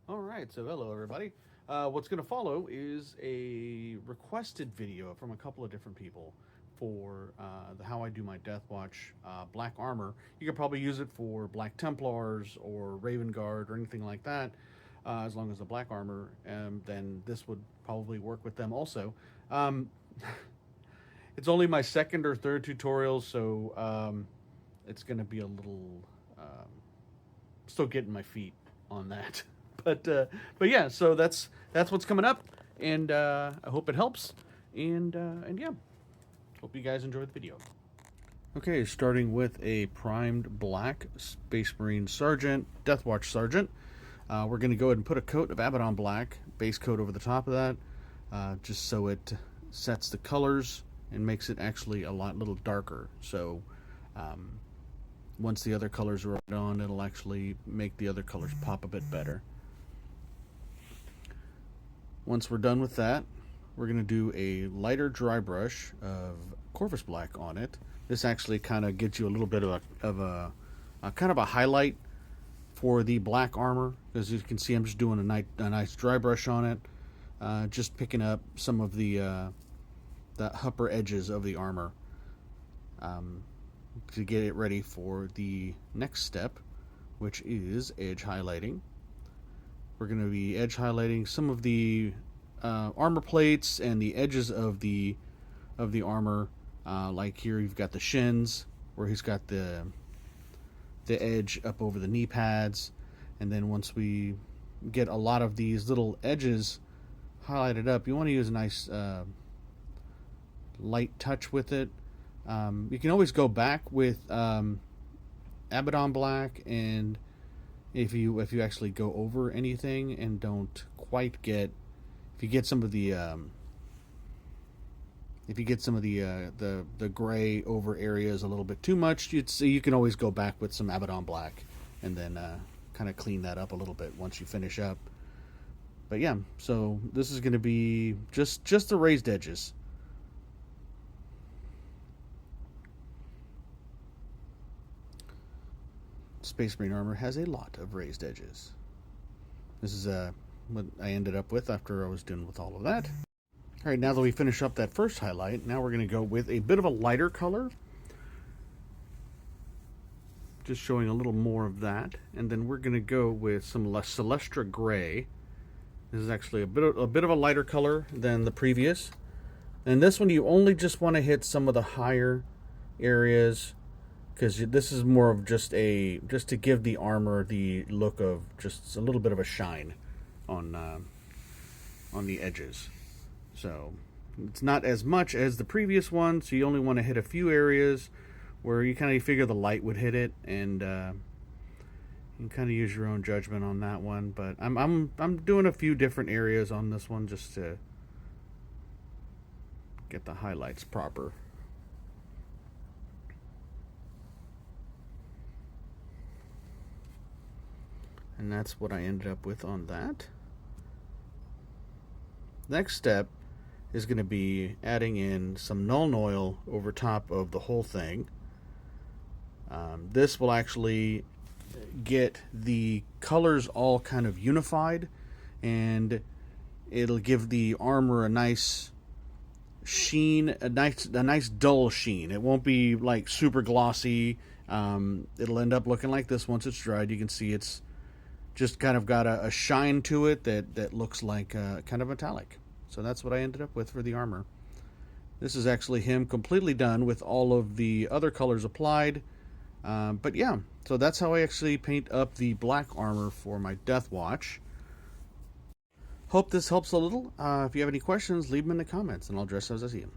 All right, so hello everybody. What's going to follow is a requested video from a couple of different people for how I do my DeathWatch Black armor. You could probably use it for Black Templars or Raven Guard or anything like that, as long as the black armor, then this would probably work with them also. Um, it's only my second or third tutorial, so it's going to be a little still getting my feet on that. But yeah, so that's what's coming up, and I hope it helps, and yeah, hope you guys enjoy the video. Okay, starting with a primed black Space Marine Sergeant, DeathWatch Sergeant. We're going to go ahead and put a coat of Abaddon Black, base coat over the top of that, just so it sets the colors and makes it actually a little darker. So once the other colors are on, it'll actually make the other colors pop a bit better. Once we're done with that, we're going to do a lighter dry brush of Corvus Black on it. This actually kind of gives you a little bit of a kind of a highlight for the black armor. As you can see, I'm just doing a nice dry brush on it, just picking up some of the upper edges of the armor to get it ready for the next step, which is edge highlighting. We're going to be edge highlighting some of the armor plates and the edges of the armor. Like here, you've got the shins where he's got the edge up over the knee pads, and then once we get a lot of these little edges highlighted up, you want to use a nice light touch with it. You can always go back with Abaddon Black, and if you actually go over anything and don't quite get, if you get some of the gray over areas a little bit too much, you can always go back with some Abaddon Black and then kind of clean that up a little bit once you finish up. But yeah, so this is going to be just the raised edges. Space Marine armor has a lot of raised edges. This is what I ended up with after I was done with all of that. Alright, now that we finish up that first highlight, now we're going to go with a bit of a lighter color. Just showing a little more of that. And then we're going to go with some Celestra Gray. This is actually a bit of a lighter color than the previous. And this one you only just want to hit some of the higher areas, because this is more of just to give the armor the look of just a little bit of a shine on the edges. So it's not as much as the previous one, so you only want to hit a few areas where you kind of figure the light would hit it, and you can kind of use your own judgment on that one. But I'm doing a few different areas on this one just to get the highlights proper. And that's what I ended up with on that. Next step is going to be adding in some Nuln Oil over top of the whole thing. This will actually get the colors all kind of unified, and it'll give the armor a nice sheen, a nice dull sheen. It won't be like super glossy. It'll end up looking like this once it's dried. You can see it's just kind of got a shine to it that looks like kind of metallic. So that's what I ended up with for the armor. This is actually him completely done with all of the other colors applied. But yeah, so that's how I actually paint up the black armor for my DeathWatch. Hope this helps a little. If you have any questions, leave them in the comments and I'll address those as I see them.